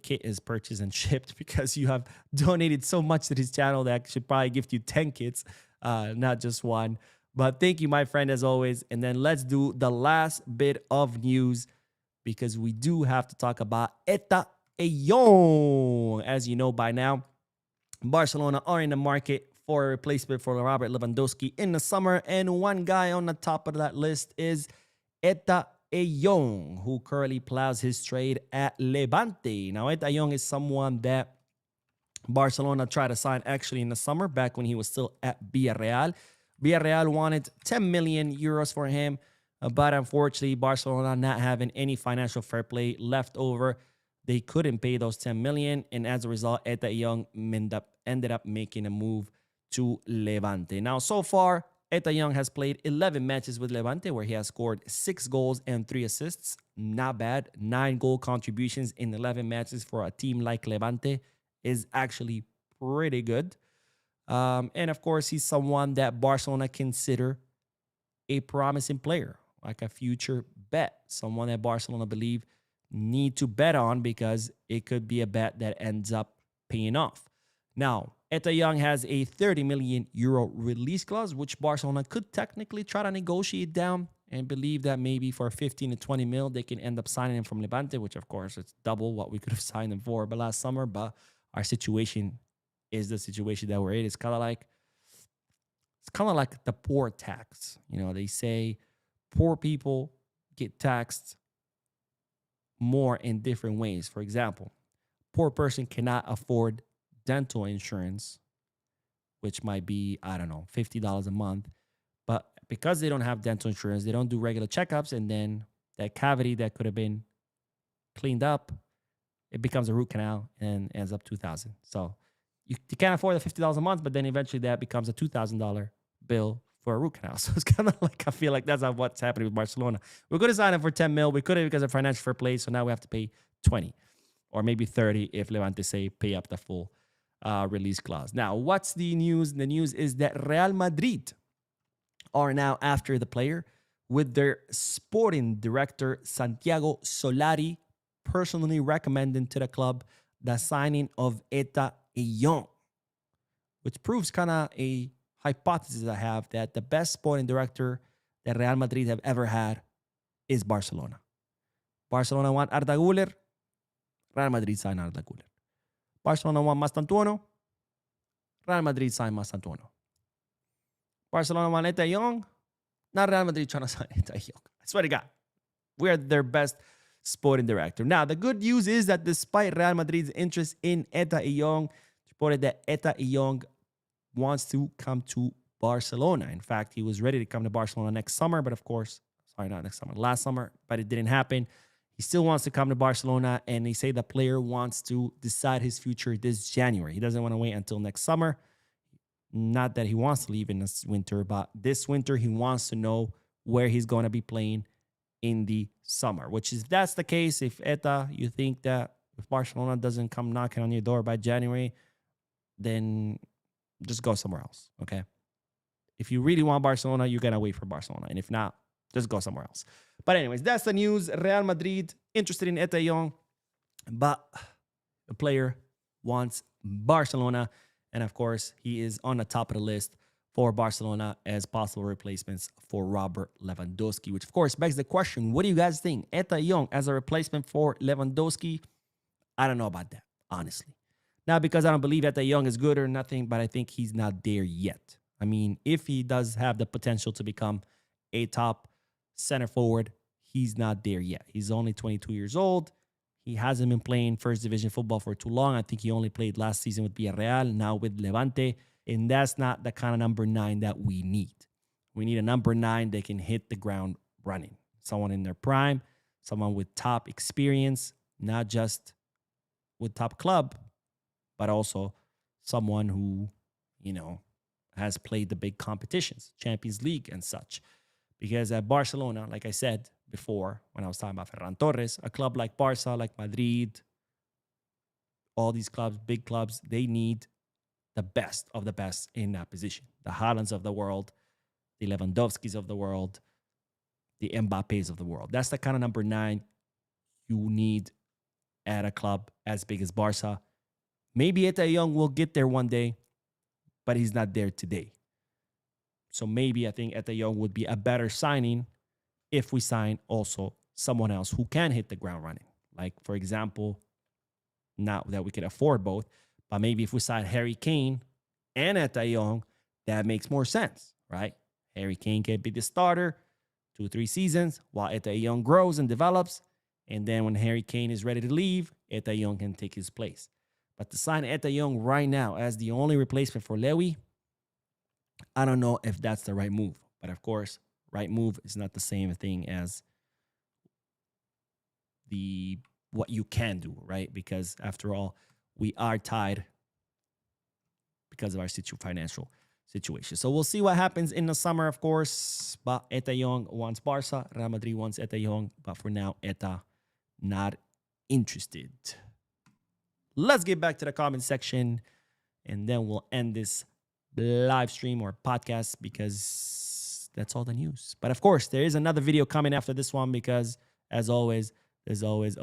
kit is purchased and shipped, because you have donated so much to this channel that I should probably give you 10 kits, not just one. But thank you, my friend, as always. And then let's do the last bit of news, because we do have to talk about Etta Eyong. As you know by now, Barcelona are in the market for a replacement for Robert Lewandowski in the summer. And one guy on the top of that list is Etta Eyong, who currently plows his trade at Levante. Now, Etta Eyong is someone that Barcelona tried to sign actually in the summer, back when he was still at Villarreal. Villarreal wanted 10 million euros for him, but unfortunately, Barcelona not having any financial fair play left over, they couldn't pay those 10 million, and as a result, Etta Eyong ended up making a move to Levante. Now, so far, Etta Eyong has played 11 matches with Levante, where he has scored 6 goals and 3 assists. Not bad. 9 goal contributions in 11 matches for a team like Levante is actually pretty good. And of course, he's someone that Barcelona consider a promising player, like a future bet, someone that Barcelona believe need to bet on, because it could be a bet that ends up paying off. Now, Etta Eyong has a 30 million euro release clause, which Barcelona could technically try to negotiate down, and believe that maybe for 15 to 20 mil, they can end up signing him from Levante, which of course it's double what we could have signed him for but last summer. But our situation is the situation that we're in. It's kind of like the poor tax. You know, they say poor people get taxed more in different ways. For example, poor person cannot afford dental insurance, which might be, I don't know, $50 a month. But because they don't have dental insurance, they don't do regular checkups, and then that cavity that could have been cleaned up, it becomes a root canal and ends up 2,000. So you can't afford the $50 a month, but then eventually that becomes a $2,000 bill for a root canal. So it's kind of like, I feel like that's what's happening with Barcelona. We're going to sign him for 10 mil. We could have because of financial fair play. So now we have to pay 20 or maybe 30 if Levante say pay up the full release clause. Now, what's the news? The news is that Real Madrid are now after the player with their sporting director, Santiago Solari, personally recommending to the club the signing of Etta Eyong, which proves kind of a hypothesis I have that the best sporting director that Real Madrid have ever had is Barcelona. Barcelona want Arda Güler, Real Madrid sign Arda Güler. Barcelona want Mastantuono, Real Madrid sign Mastantuono. Barcelona want Etta Eyong, not Real Madrid trying to sign Etta Eyong. I swear to God, we are their best sporting director. Now, the good news is that despite Real Madrid's interest in Etta Eyong, it's reported that Etta Eyong wants to come to Barcelona. In fact, he was ready to come to Barcelona next summer, but of course, not next summer, last summer, but it didn't happen. He still wants to come to Barcelona, and they say the player wants to decide his future this January. He doesn't want to wait until next summer. Not that he wants to leave in this winter, but this winter he wants to know where he's going to be playing in the summer, which is, if that's the case, if Etta, you think that if Barcelona doesn't come knocking on your door by January, then just go somewhere else, okay? If you really want Barcelona, you're going to wait for Barcelona. And if not, just go somewhere else. But anyways, that's the news. Real Madrid interested in Etta Eyong, but the player wants Barcelona. And of course, he is on the top of the list for Barcelona as possible replacements for Robert Lewandowski, which of course begs the question, what do you guys think? Etta Eyong as a replacement for Lewandowski? I don't know about that, honestly. Not because I don't believe Etta Eyong is good or nothing, but I think he's not there yet. I mean, if he does have the potential to become a top center forward, he's not there yet. He's only 22 years old. He hasn't been playing first division football for too long. I think he only played last season with Villarreal, now with Levante. And that's not the kind of number 9 that we need. We need a number 9 that can hit the ground running. Someone in their prime, someone with top experience, not just with top club, but also someone who, has played the big competitions, Champions League and such. Because at Barcelona, like I said before, when I was talking about Ferran Torres, a club like Barca, like Madrid, all these clubs, big clubs, they need the best of the best in that position. The Haalands of the world, the Lewandowskis of the world, the Mbappés of the world. That's the kind of number 9 you need at a club as big as Barca. Maybe Etta Eyong will get there one day, but he's not there today. So maybe I think Etta Eyong would be a better signing if we sign also someone else who can hit the ground running. Like, for example, not that we can afford both, but maybe if we sign Harry Kane and Etta Eyong, that makes more sense, right? Harry Kane can be the starter 2-3 seasons while Etta Eyong grows and develops. And then when Harry Kane is ready to leave, Etta Eyong can take his place. But to sign Etta Eyong right now as the only replacement for Lewy, I don't know if that's the right move. But of course, right move is not the same thing as what you can do, right? Because after all, we are tied because of our financial situation. So we'll see what happens in the summer, of course. But Etta Eyong wants Barca. Real Madrid wants Etta Eyong. But for now, Etta not interested. Let's get back to the comment section, and then we'll end this live stream or podcast because that's all the news. But of course, there is another video coming after this one because, as always, there's always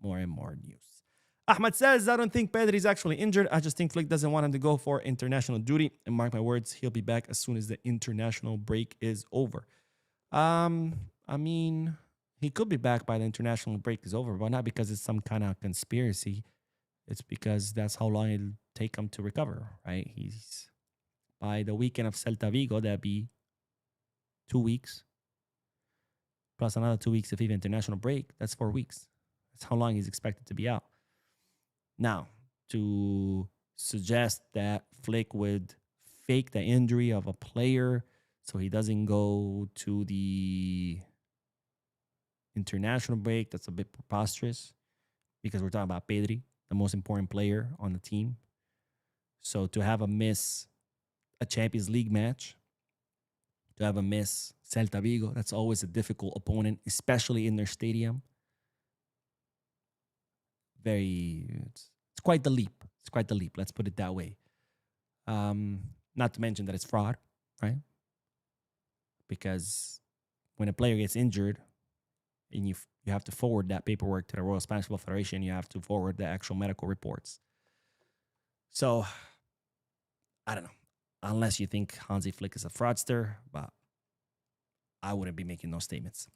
more and more news. Ahmed says, I don't think Pedri is actually injured. I just think Flick doesn't want him to go for international duty. And mark my words, he'll be back as soon as the international break is over. I mean, he could be back by the international break is over, but not because it's some kind of conspiracy. It's because that's how long it'll take him to recover, right? He's by the weekend of Celta Vigo, that'd be 2 weeks. Plus another 2 weeks if even international break. That's 4 weeks. That's how long he's expected to be out. Now, to suggest that Flick would fake the injury of a player so he doesn't go to the international break. That's a bit preposterous because we're talking about Pedri, the most important player on the team. So to have a miss a Champions League match, to have a miss Celta Vigo, that's always a difficult opponent, especially in their stadium. It's quite the leap. It's quite the leap. Let's put it that way. Not to mention that it's fraud, right? Because when a player gets injured and you have to forward that paperwork to the Royal Spanish Football Federation, you have to forward the actual medical reports. So, I don't know. Unless you think Hansi Flick is a fraudster, but I wouldn't be making those statements.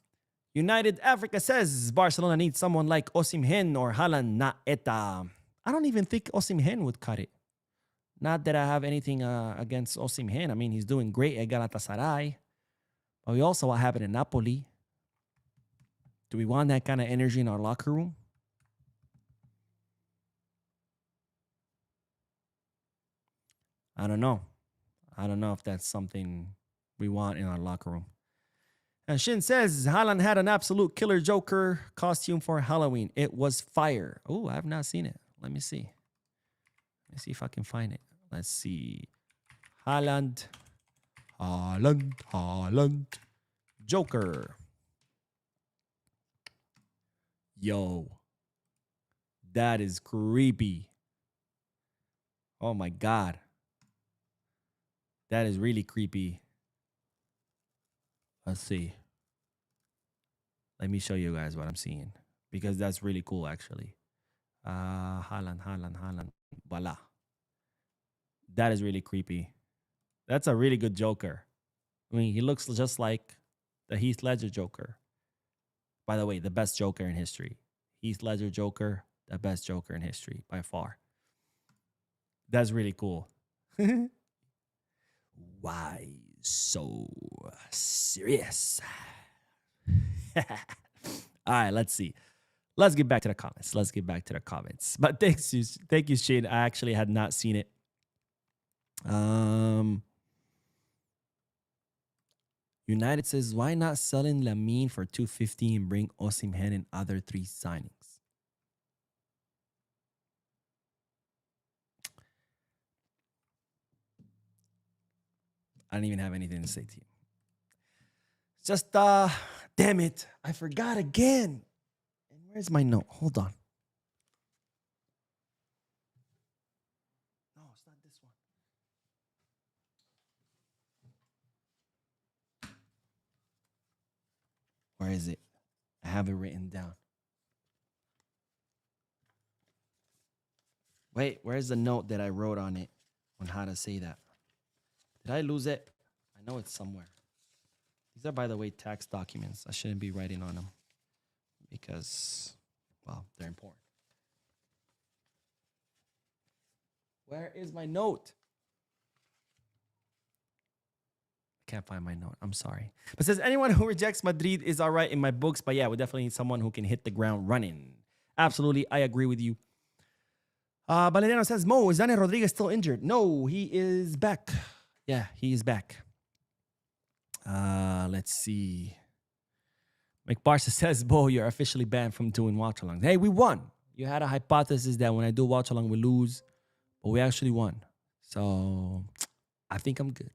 United Africa says Barcelona needs someone like Osimhen or Haaland, not Etta. I don't even think Osimhen would cut it. Not that I have anything against Osimhen. I mean, he's doing great at Galatasaray. But we also what happened in Napoli. Do we want that kind of energy in our locker room? I don't know. I don't know if that's something we want in our locker room. And Shin says Haaland had an absolute killer Joker costume for Halloween. It was fire. Oh, I have not seen it. Let me see. Let's see if I can find it. Let's see. Haaland. Joker. Yo. That is creepy. Oh my God. That is really creepy. Let's see. Let me show you guys what I'm seeing. Because that's really cool, actually. Haaland. Voila. That is really creepy. That's a really good Joker. I mean, he looks just like the Heath Ledger Joker. By the way, the best Joker in history. Heath Ledger Joker, the best Joker in history, by far. That's really cool. Why so serious? All right, let's see. Let's get back to the comments. But thank you, Shane. I actually had not seen it. United says, why not selling Lamine for $250 and bring Osimhen and other 3 signings? I don't even have anything to say to you. Just, damn it. I forgot again. And where's my note? Hold on. No, it's not this one. Where is it? I have it written down. Wait, where's the note that I wrote on it on how to say that? Did I lose it? I know it's somewhere. These are, by the way, tax documents. I shouldn't be writing on them because, well, they're important. Where is my note? I can't find my note. I'm sorry. But it says, anyone who rejects Madrid is all right in my books. But yeah, we definitely need someone who can hit the ground running. Absolutely. I agree with you. Valeriano says, Mo, is Daniel Rodriguez still injured? No, he is back. Yeah, he is back. Let's see. McBarca says, Bo, you're officially banned from doing watch-alongs. Hey, we won. You had a hypothesis that when I do watch-along, we lose. But we actually won. So I think I'm good.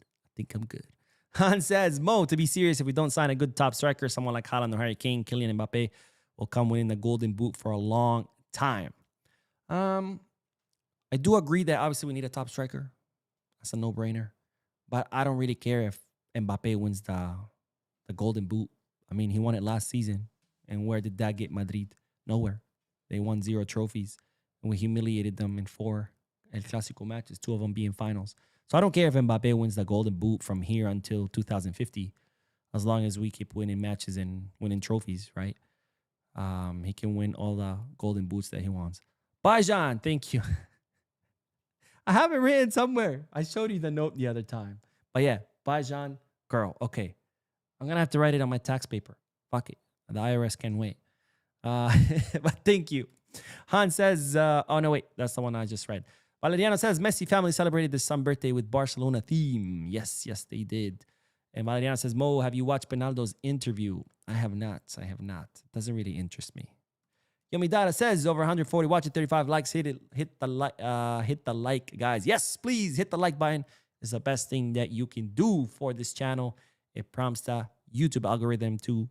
Han says, Mo, to be serious, if we don't sign a good top striker, someone like Haaland or Harry Kane, Kylian Mbappe will come winning the Golden Boot for a long time. I do agree that obviously we need a top striker. That's a no-brainer. But I don't really care if Mbappe wins the Golden Boot. I mean, he won it last season. And where did that get Madrid? Nowhere. They won 0 trophies. And we humiliated them in 4 El Clasico matches, 2 of them being finals. So I don't care if Mbappe wins the Golden Boot from here until 2050, as long as we keep winning matches and winning trophies, right? He can win all the Golden Boots that he wants. Bye, Jean. Thank you. I have it written somewhere. I showed you the note the other time. But yeah, bye, Jean. Girl, okay. I'm going to have to write it on my tax paper. Fuck it. The IRS can wait. But thank you. Han says, oh, no, wait. That's the one I just read. Valeriano says, Messi family celebrated their son's birthday with Barcelona theme. Yes, they did. And Valeriana says, Mo, have you watched Penaldo's interview? I have not. It doesn't really interest me. Yomidara says, over 140 watching, 35 likes. Hit the like, guys. Yes, please hit the like button. It's the best thing that you can do for this channel. It prompts the YouTube algorithm to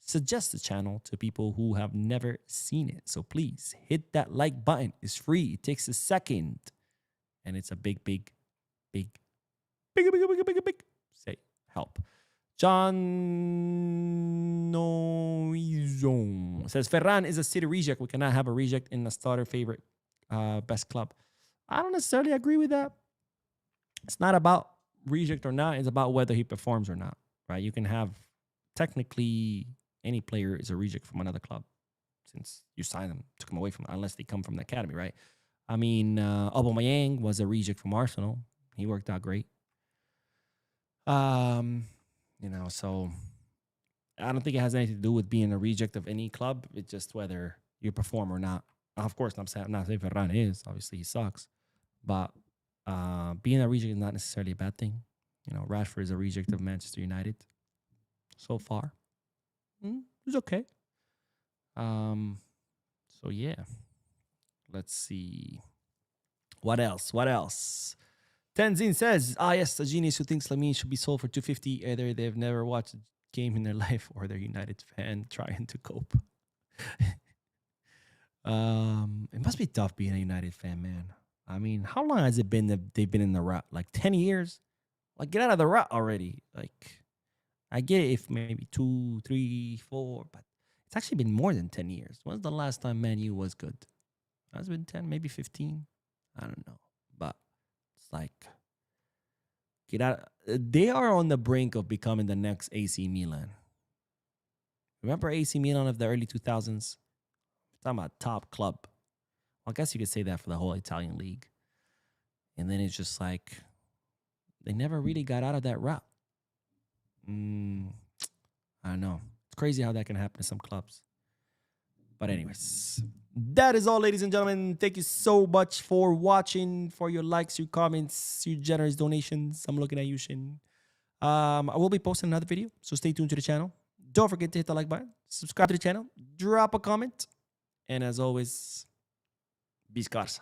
suggest the channel to people who have never seen it. So please hit that like button. It's free. It takes a second. And it's a big say help. John Noizon says Ferran is a City reject. We cannot have a reject in the starter favorite best club. I don't necessarily agree with that. It's not about reject or not. It's about whether he performs or not, right? You can have technically any player is a reject from another club since you signed them, took them away from, unless they come from the academy, right? I mean, Aubameyang was a reject from Arsenal. He worked out great. So I don't think it has anything to do with being a reject of any club. It's just whether you perform or not. Of course, I'm not saying Ferran is. Obviously, he sucks. But being a reject is not necessarily a bad thing. Rashford is a reject of Manchester United so far. It's okay. So, yeah. Let's see. What else? Tenzin says, yes, a genius who thinks Lamine should be sold for 250. Either they've never watched a game in their life or they're a United fan trying to cope. It must be tough being a United fan, man. I mean, how long has it been that they've been in the rut? Like 10 years? Like, get out of the rut already. Like, I get it if maybe 2, 3, 4, but it's actually been more than 10 years. When's the last time Man U was good? Has it been 10, maybe 15? I don't know. But it's like, get out. They are on the brink of becoming the next AC Milan. Remember AC Milan of the early 2000s? I'm talking about top club. Well, I guess you could say that for the whole Italian league. And then it's just like, they never really got out of that rut. I don't know. It's crazy how that can happen to some clubs. But anyways, that is all, ladies and gentlemen. Thank you so much for watching, for your likes, your comments, your generous donations. I'm looking at you, Shin. I will be posting another video, so stay tuned to the channel. Don't forget to hit the like button, subscribe to the channel, drop a comment, and as always, be scarsa.